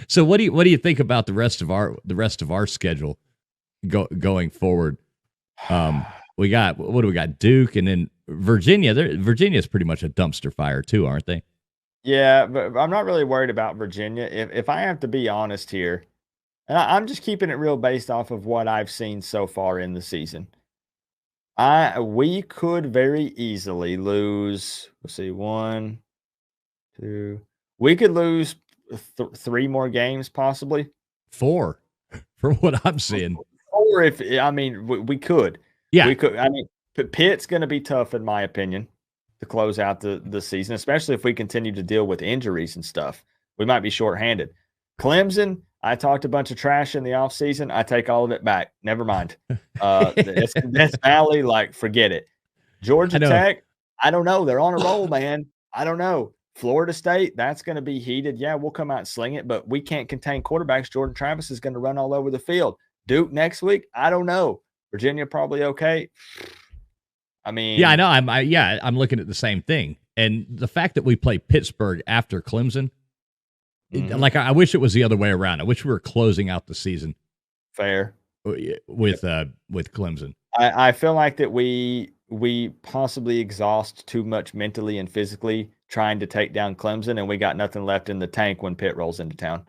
So what do you think about the rest of our schedule going forward? We got what do we got? Duke and then Virginia. Virginia's pretty much a dumpster fire too, aren't they? Yeah, but I'm not really worried about Virginia. If I have to be honest here, and I'm just keeping it real based off of what I've seen so far in the season. We could very easily lose. Let's see, one, two. We could lose three more games, possibly. Four, from what I'm seeing. Or if I mean, we could, Yeah, we could. I mean, Pitt's going to be tough, in my opinion, to close out the season, especially if we continue to deal with injuries and stuff. We might be shorthanded. Clemson, I talked a bunch of trash in the offseason. I take all of it back. Never mind. That's Valley, like, forget it. I Georgia know. Tech, I don't know. They're on a roll, man. I don't know. Florida State, that's going to be heated. Yeah, we'll come out and sling it, but we can't contain quarterbacks. Jordan Travis is going to run all over the field. Duke next week, I don't know. Virginia probably okay. I Yeah, I mean, know. I'm looking at the same thing, and the fact that we play Pittsburgh after Clemson, mhm, like I wish it was the other way around. I wish we were closing out the season fair. with Clemson. I feel like that we possibly exhaust too much mentally and physically trying to take down Clemson, and we got nothing left in the tank when Pitt rolls into town.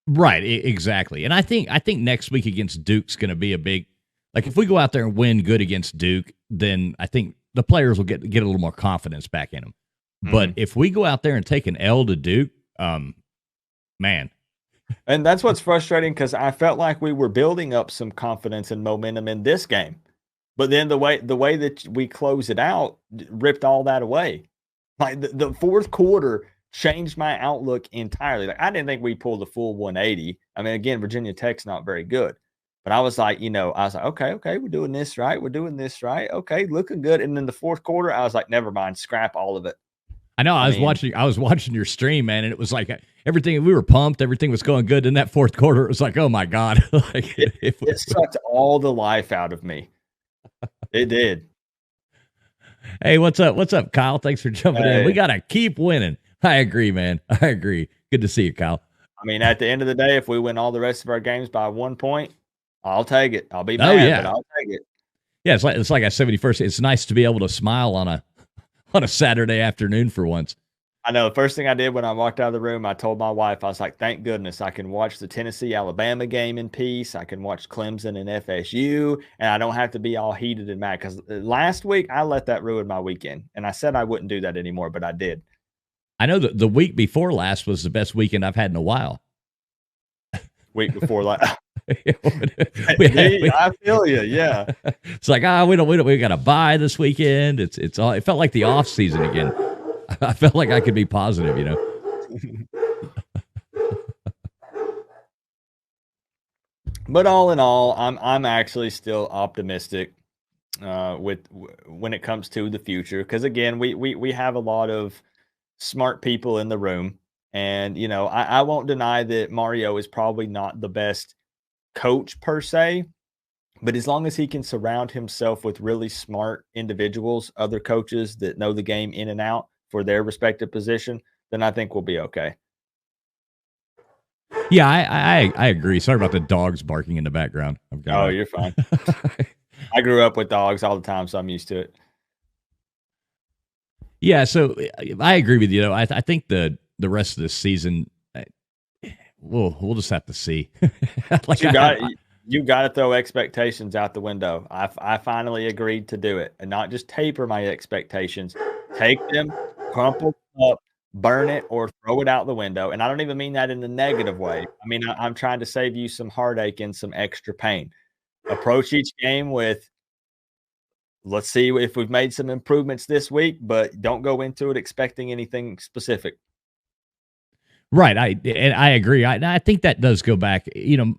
Right, exactly. And I think next week against Duke's going to be a big, like if we go out there and win good against Duke, then I think the players will get a little more confidence back in them. But Mhm. if we go out there and take an L to Duke, man, And that's what's frustrating because I felt like we were building up some confidence and momentum in this game. But then the way that we close it out ripped all that away. Like the fourth quarter changed my outlook entirely. Like I didn't think we pulled the full 180. I mean, again, Virginia Tech's not very good. But I was like, I was like, okay, we're doing this right. We're doing this right. Okay, looking good. And then the fourth quarter, I was like, never mind, scrap all of it. I know I mean, I was watching your stream, man, and it was like everything we were pumped, everything was going good. In that fourth quarter, it was like, oh my god, like it, if it sucked all the life out of me. It did. hey, what's up, Kyle? Thanks for jumping in. We Hey, gotta keep winning. I agree, man. I agree. Good to see you, Kyle. I mean, at the end of the day, if we win all the rest of our games by 1 point, I'll take it. I'll be Oh mad, but yeah, I'll take it. yeah. It's like I said when you first. It's nice to be able to smile on a Saturday afternoon for once. I know the first thing I did when I walked out of the room, I told my wife, I was like, thank goodness I can watch the Tennessee Alabama game in peace. I can watch Clemson and FSU, and I don't have to be all heated and mad. Because last week, I let that ruin my weekend. And I said I wouldn't do that anymore, but I did. I know that the week before last was the best weekend I've had in a while. Week before, like, we, I feel you. Yeah. it's like we got to buy this weekend. It's all. It felt like the off season again. I felt like I could be positive, you know. But all in all, I'm actually still optimistic when it comes to the future because again, we have a lot of smart people in the room, and I won't deny that Mario is probably not the best coach per se, but as long as he can surround himself with really smart individuals, other coaches that know the game in and out for their respective position, then I think we'll be okay. Yeah, I agree. Sorry about the dogs barking in the background. I've got Oh, you're fine. I grew up with dogs all the time, so I'm used to it. yeah. So I agree with you. Though I think the rest of this season, we'll just have to see. But like you got to throw expectations out the window. I finally agreed to do it and not just taper my expectations. Take them, crumple them up, burn it, or throw it out the window. And I don't even mean that in a negative way. I mean, I'm trying to save you some heartache and some extra pain. Approach each game with, let's see if we've made some improvements this week, but don't go into it expecting anything specific. right. I agree. I think that does go back. You know,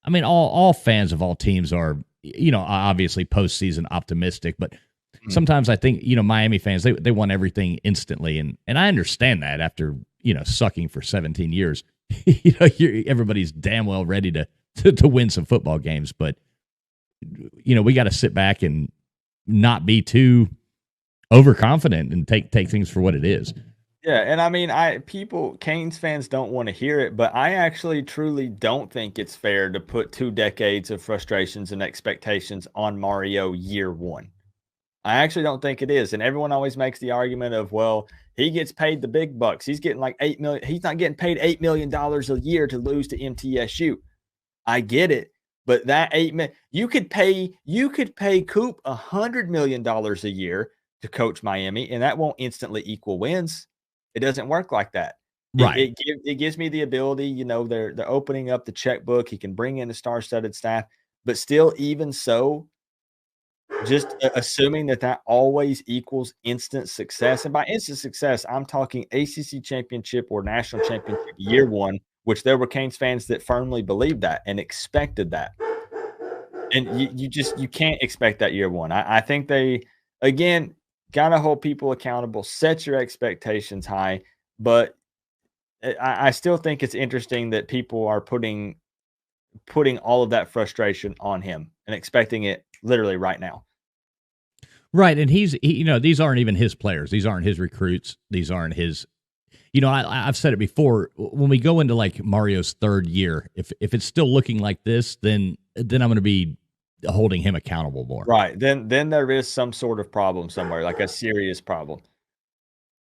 I mean, all fans of all teams are, obviously postseason optimistic, but Mhm. sometimes I think, Miami fans, they want everything instantly. And I understand that after, sucking for 17 years, everybody's damn well ready to win some football games. But, we got to sit back and not be too overconfident and take things for what it is. Yeah, and I mean, Canes fans don't want to hear it, but I actually truly don't think it's fair to put 2 decades of frustrations and expectations on Mario year 1. I actually don't think it is, and everyone always makes the argument of, well, he gets paid the big bucks. He's getting like 8 million. He's not getting paid $8 million a year to lose to MTSU. I get it, but that 8 million, you could pay Coop $100 million a year to coach Miami, and that won't instantly equal wins. It doesn't work like that. Right. It gives me the ability, they're opening up the checkbook. He can bring in a star-studded staff, but still, even so, just assuming that always equals instant success. And by instant success, I'm talking ACC championship or national championship year 1, which there were Canes fans that firmly believed that and expected that. And you can't expect that year 1. I think they, again, gotta hold people accountable, set your expectations high, but I still think it's interesting that people are putting all of that frustration on him and expecting it literally right now. Right, and these aren't even his players. These aren't his recruits. These aren't his. I've said it before. When we go into like Mario's 3rd year, if it's still looking like this, then I'm going to be holding him accountable more. Right, then there is some sort of problem somewhere, like a serious problem.